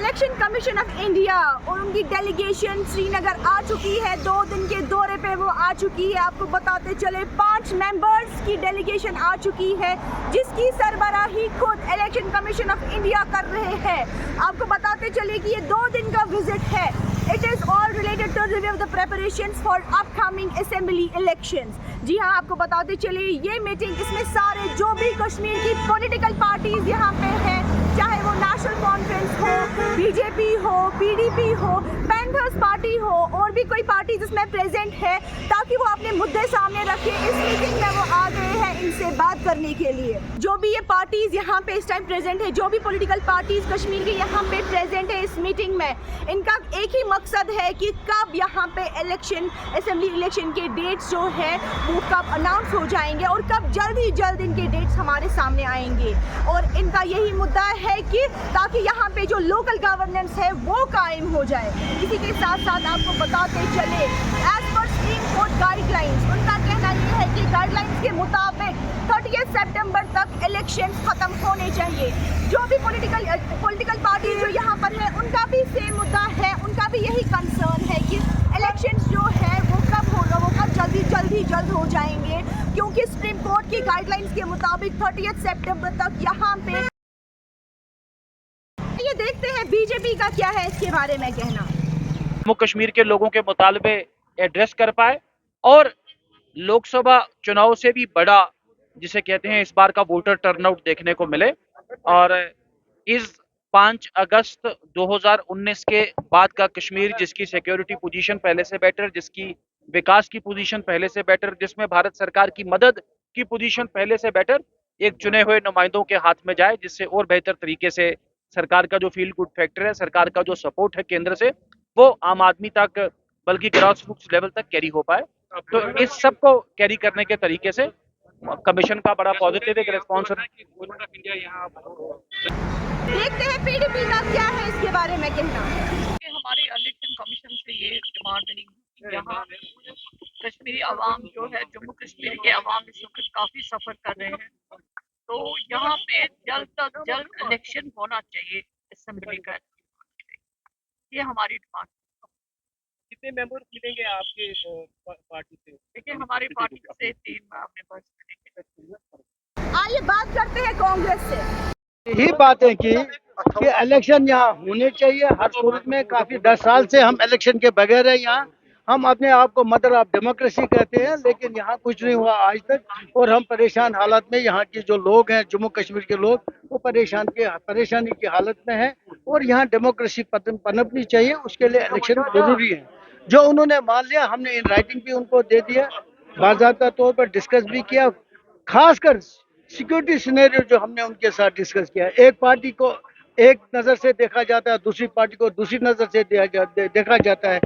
Election commission of India और उनकी delegation Srinagar आ चुकी है। 2 दिन के दौरे पे वो आ चुकी है। आपको बताते चले 5 मेंबर्स की डेलीगेशन आ चुकी है, जिसकी सरबराही खुद इलेक्शन कमीशन ऑफ इंडिया कर रहे हैं। आपको बताते चले कि ये 2 दिन का विजिट है। It is all related to review the preparations for upcoming assembly elections। जी हाँ, आपको बताते चले ये मीटिंग, इसमें सारे जो भी कश्मीर की पॉलिटिकल पार्टीज यहाँ पे हैं, चाहे वो नेशनल कॉन्फ्रेंस हो, बीजेपी हो, पीडीपी हो, पैंथर्स पार्टी हो, और भी कोई पार्टी जिसमें प्रेजेंट है, ताकि वो अपने मुद्दे सामने रखे। इस मीटिंग में वो आ गए हैं इनसे बात करने के लिए। जो भी ये पार्टीज यहाँ पे इस टाइम प्रेजेंट है, जो भी पॉलिटिकल पार्टीज कश्मीर के यहाँ पे प्रेजेंट है इस मीटिंग में, इनका एक ही मकसद है कि कब यहाँ पे इलेक्शन, असेंबली इलेक्शन के डेट्स जो है वो कब अनाउंस हो जाएंगे और कब जल्द ही जल्द इनके डेट्स हमारे सामने आएंगे। और इनका यही मुद्दा है कि ताकि यहाँ पे जो लोकल गवर्नेंस है वो कायम हो जाए। इसी के साथ साथ आपको बताते चले, as per supreme court guidelines, उनका कहना ये है कि गाइडलाइंस के मुताबिक 30 सितंबर तक इलेक्शन खत्म होने चाहिए। जो भी पॉलिटिकल पार्टी जो यहाँ पर है, उनका भी सेम मुद्दा है, उनका भी यही कंसर्न है कि इलेक्शंस जो है वो कब होगा, वो कब जल्द हो जाएंगे, क्योंकि सुप्रीम कोर्ट की गाइडलाइंस के मुताबिक 30 सितंबर तक यहाँ पे। ये देखते हैं बीजेपी का क्या है इसके बारे में कहना। जम्मू कश्मीर के लोगों के मुतालबे एड्रेस कर पाए और लोकसभा चुनाव से भी बड़ा, जिसे कहते हैं, इस बार का वोटर टर्नआउट देखने को मिले। और इस 5 अगस्त 2019 के बाद का कश्मीर, जिसकी सिक्योरिटी पोजीशन पहले से बेटर, जिसकी विकास की पोजीशन पहले से बेटर, जिसमें भारत सरकार की मदद की पोजीशन पहले से बेटर, एक चुने हुए नुमाइंदों के हाथ में जाए, जिससे और बेहतर तरीके से सरकार का जो फील गुड फैक्टर है, सरकार का जो सपोर्ट है केंद्र से, वो आम आदमी तक, बल्कि ग्रास रूट्स लेवल तक कैरी हो पाए। तो इस सब को कैरी करने के तरीके से कमीशन का बड़ा पॉजिटिव एक रिस्पॉन्स है। देखते हैं पीडीपी का क्या है इसके बारे में कहना। हमारे इलेक्शन कमीशन से ये डिमांड रही कि यहाँ कश्मीरी अवाम जो है, जम्मू कश्मीर के अवाम इस वक्त काफी सफर कर रहे हैं, तो यहाँ पे जल्द से जल्द इलेक्शन होना चाहिए असेंबली का। ये हमारी डिमांड। कितने मेंबर्स मिलेंगे आपके पार्टी से? देखिए, हमारी पार्टी से 3 मेंबर्स मिलेंगे। आइए बात करते हैं कांग्रेस से। यही बात है कि इलेक्शन यहाँ होने चाहिए हर सूरत में। काफी 10 साल से हम इलेक्शन के बगैर है यहाँ। हम अपने आप को मदर ऑफ डेमोक्रेसी कहते हैं, लेकिन यहाँ कुछ नहीं हुआ आज तक, और हम परेशान हालत में, यहाँ के जो लोग हैं, जम्मू कश्मीर के लोग, वो परेशानी की हालत में है। और यहाँ डेमोक्रेसी पनपनी चाहिए, उसके लिए इलेक्शन जरूरी है। जो उन्होंने मान लिया, हमने इन राइटिंग भी उनको दे दिया, बाकायदा तौर पर डिस्कस भी किया, खासकर सिक्योरिटी सिनेरियो जो हमने उनके साथ डिस्कस किया। एक पार्टी को एक नज़र से देखा जाता है, दूसरी पार्टी को दूसरी नज़र से देखा जाता है,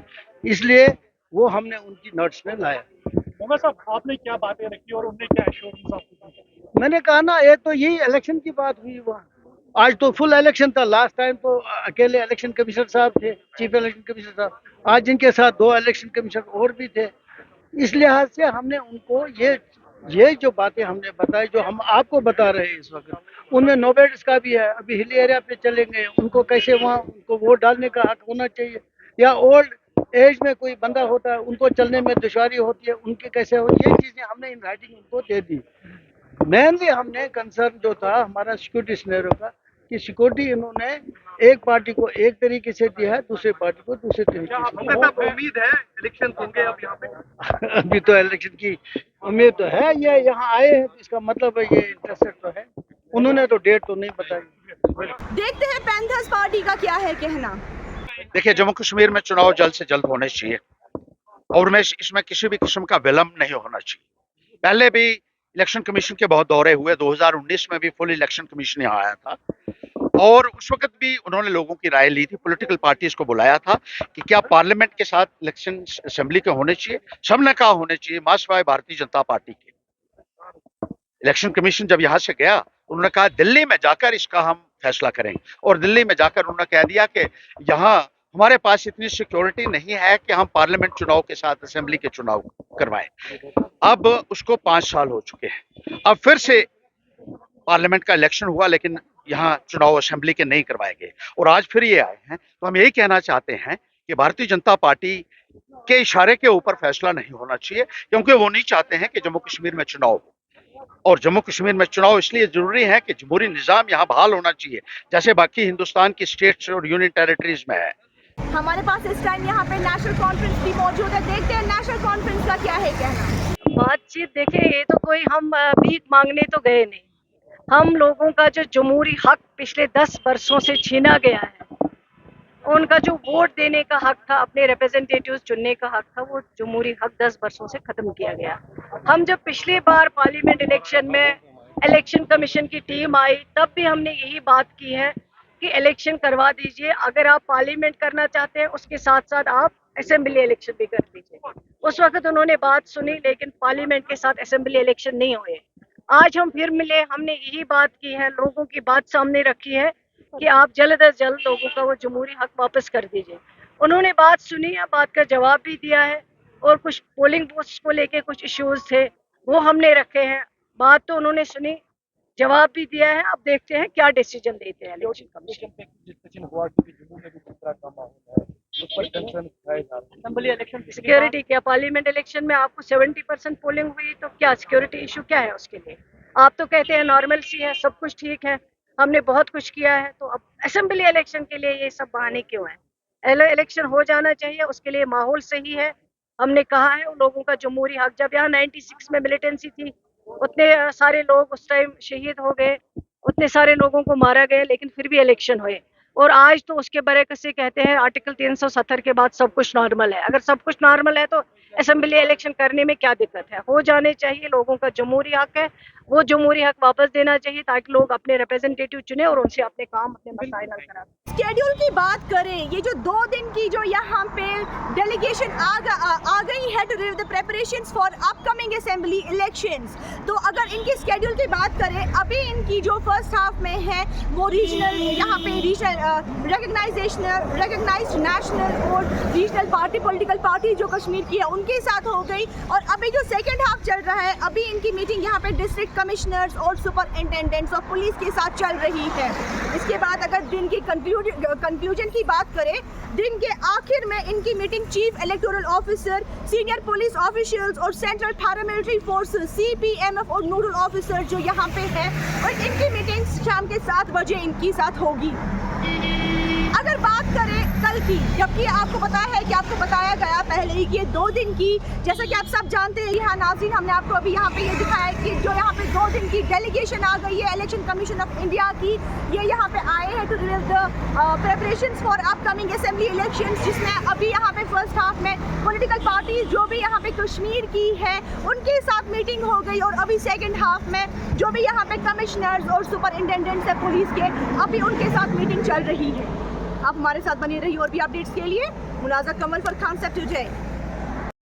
इसलिए वो हमने उनकी नोट्स में लाया। मोहम्मद साहब, आपने क्या बातें रखी और उन्होंने क्या एश्योरेंस आपको दी? मैंने कहा ना, एक तो यही इलेक्शन की बात हुई वहाँ। आज तो फुल इलेक्शन था, लास्ट टाइम तो अकेले इलेक्शन कमिश्नर साहब थे, चीफ इलेक्शन कमिश्नर साहब। आज जिनके साथ 2 इलेक्शन कमिश्नर और भी थे। इस लिहाज से हमने उनको ये जो बातें हमने बताई, जो हम आपको बता रहे हैं इस वक्त, उनमें नोबेट्स का भी है। अभी हिली एरिया पे चलेंगे, उनको कैसे वहाँ उनको वोट डालने का हक होना चाहिए, या ओल्ड एज में कोई बंदा होता है, उनको चलने में दुश्वारी होती है, उनके कैसे हो, ये चीज़ें हमने इन राइटिंग उनको दे दी। मेनली हमने कंसर्न जो था हमारा सिक्योरिटी सिनेरियो का, कि सिक्योरिटी इन्होंने एक पार्टी को एक तरीके से दिया है, दूसरी पार्टी को दूसरे तरीके से। उम्मीद है इलेक्शन होंगे अब यहाँ पे? अभी तो इलेक्शन की उम्मीद तो है। ये यहाँ आए हैं तो इसका मतलब है ये इंटरेस्टेड तो है। उन्होंने तो डेट तो नहीं बताई। देखते हैं पैंथर्स पार्टी का क्या है कहना। देखिए, जम्मू कश्मीर में चुनाव जल्द से जल्द होने चाहिए और इसमें किसी भी किस्म का विलंब नहीं होना चाहिए। पहले भी इलेक्शन कमीशन के बहुत दौरे हुए, 2019 में भी फुल इलेक्शन कमीशन यहाँ आया था, और उस वक्त भी उन्होंने लोगों की राय ली थी, पॉलिटिकल पार्टीज को बुलाया था कि क्या पार्लियामेंट के साथ इलेक्शन असेंबली के होने चाहिए। सबने कहा होने चाहिए, मासिवाय भारतीय जनता पार्टी के। इलेक्शन कमीशन जब यहाँ से गया, उन्होंने कहा दिल्ली में जाकर इसका हम फैसला करेंगे, और दिल्ली में जाकर उन्होंने कह दिया कि यहाँ हमारे पास इतनी सिक्योरिटी नहीं है कि हम पार्लियामेंट चुनाव के साथ असेंबली के चुनाव करवाएं। अब उसको 5 साल हो चुके हैं। अब फिर से पार्लियामेंट का इलेक्शन हुआ, लेकिन यहाँ चुनाव असेंबली के नहीं करवाए गए और आज फिर ये आए हैं, तो हम यही कहना चाहते हैं कि भारतीय जनता पार्टी के इशारे के ऊपर फैसला नहीं होना चाहिए, क्योंकि वो नहीं चाहते हैं कि जम्मू कश्मीर में चुनाव हो। और जम्मू कश्मीर में चुनाव इसलिए जरूरी है कि जमहूरी निजाम यहाँ बहाल होना चाहिए, जैसे बाकी हिंदुस्तान की स्टेट्स और यूनियन टेरिटरीज में है। हमारे पास इस टाइम यहाँ पे नेशनल कॉन्फ्रेंस भी मौजूद है, देखते हैं नेशनल कॉन्फ्रेंस का क्या है कहना। बातचीत देखिए, ये तो कोई हम भीख मांगने तो गए नहीं। हम लोगों का जो जमहूरी हक पिछले 10 वर्षों से छीना गया है, उनका जो वोट देने का हक था, अपने रिप्रेजेंटेटिव्स चुनने का हक था, वो जमहूरी हक 10 वर्षों से खत्म किया गया। हम जब पिछली बार पार्लियामेंट इलेक्शन में इलेक्शन कमीशन की टीम आई, तब भी हमने यही बात की है कि इलेक्शन करवा दीजिए। अगर आप पार्लियामेंट करना चाहते हैं, उसके साथ साथ आप असेंबली इलेक्शन भी कर दीजिए। उस वक्त उन्होंने बात सुनी, लेकिन पार्लियामेंट के साथ असेंबली इलेक्शन नहीं हुए। आज हम फिर मिले, हमने यही बात की है, लोगों की बात सामने रखी है कि आप जल्द अज जल्द लोगों का वो जमहूरी हक वापस कर दीजिए। उन्होंने बात सुनी है, बात का जवाब भी दिया है, और कुछ पोलिंग बूथ्स को लेके कुछ इश्यूज थे, वो हमने रखे हैं। बात तो उन्होंने सुनी, जवाब भी दिया है। अब देखते हैं क्या डिसीजन देते हैं इलेक्शन कमीशन। सिक्योरिटी क्या, पार्लियामेंट इलेक्शन में आपको 70% पोलिंग हुई, तो क्या सिक्योरिटी इशू क्या है उसके लिए? आप तो कहते हैं नॉर्मल सी है, सब कुछ ठीक है, हमने बहुत कुछ किया है, तो अब असेंबली इलेक्शन के लिए ये सब बहाने क्यों है? इलेक्शन हो जाना चाहिए, उसके लिए माहौल सही है। हमने कहा है उन लोगों का जमहूरी हक, जब यहाँ 96 में मिलिटेंसी थी, उतने सारे लोग उस टाइम शहीद हो गए, उतने सारे लोगों को मारा गया, लेकिन फिर भी इलेक्शन हुए। और आज तो उसके बरकत से कहते हैं आर्टिकल 370 के बाद सब कुछ नॉर्मल है। अगर सब कुछ नॉर्मल है तो असेंबली इलेक्शन करने में क्या दिक्कत है? हो जाने चाहिए, लोगों का जमहूरी हक है, वो जमहूरी हक वापस देना चाहिए, ताकि लोग अपने रिप्रेजेंटेटिव चुने और उनसे अपने काम, अपने मसाइल हल करा। शेड्यूल की बात करें, ये जो 2 दिन की जो यहाँ पे डेलीगेशन आ गई है to review the preparations for upcoming assembly elections, तो अगर इनकी शेड्यूल की बात करें, अभी इनकी जो फर्स्ट हाफ में है वो रीजनल, यहाँ पे रीजनल रिकग्नाइज्ड नेशनल और रीजनल पार्टी, पॉलिटिकल पार्टी जो कश्मीर की है उनके साथ हो गई। और अभी जो सेकेंड हाफ चल रहा है, अभी इनकी मीटिंग यहाँ पे डिस्ट्रिक्ट कमिश्नर्स और सुपरिटेंडेंट्स ऑफ पुलिस के साथ चल रही है। इसके बाद अगर दिन की कंक्लूजन की बात करें, दिन के आखिर में इनकी meeting chief electoral officer, senior police officials और सेंट्रल पैरामिलिट्री फोर्सेस CPMF और नोडल ऑफिसर जो यहाँ पे है, और इनकी मीटिंग शाम के 7 बजे इनकी साथ होगी। अगर बात करें कल की, जबकि आपको पता है कि आपको बताया गया पहले ही कि ये 2 दिन की, जैसा कि आप सब जानते हैं, यहाँ नाज़रीन हमने आपको अभी यहाँ पे ये दिखाया है कि जो यहाँ पे 2 दिन की डेलीगेशन आ गई है इलेक्शन कमीशन ऑफ इंडिया की, ये यहाँ पे आए हैं to review the preparations for upcoming assembly elections, जिसमें अभी यहाँ पे फर्स्ट हाफ में पॉलिटिकल पार्टीज जो भी यहाँ पे कश्मीर की है उनके साथ मीटिंग हो गई, और अभी सेकेंड हाफ में जो भी यहाँ पे कमिश्नर्स और सुपरिटेंडेंट्स है पुलिस के, अभी उनके साथ मीटिंग चल रही है। आप हमारे साथ बने रहिए और भी अपडेट्स के लिए। मुनाज़ा कमल फॉर कॉन्सेप्ट टुडे।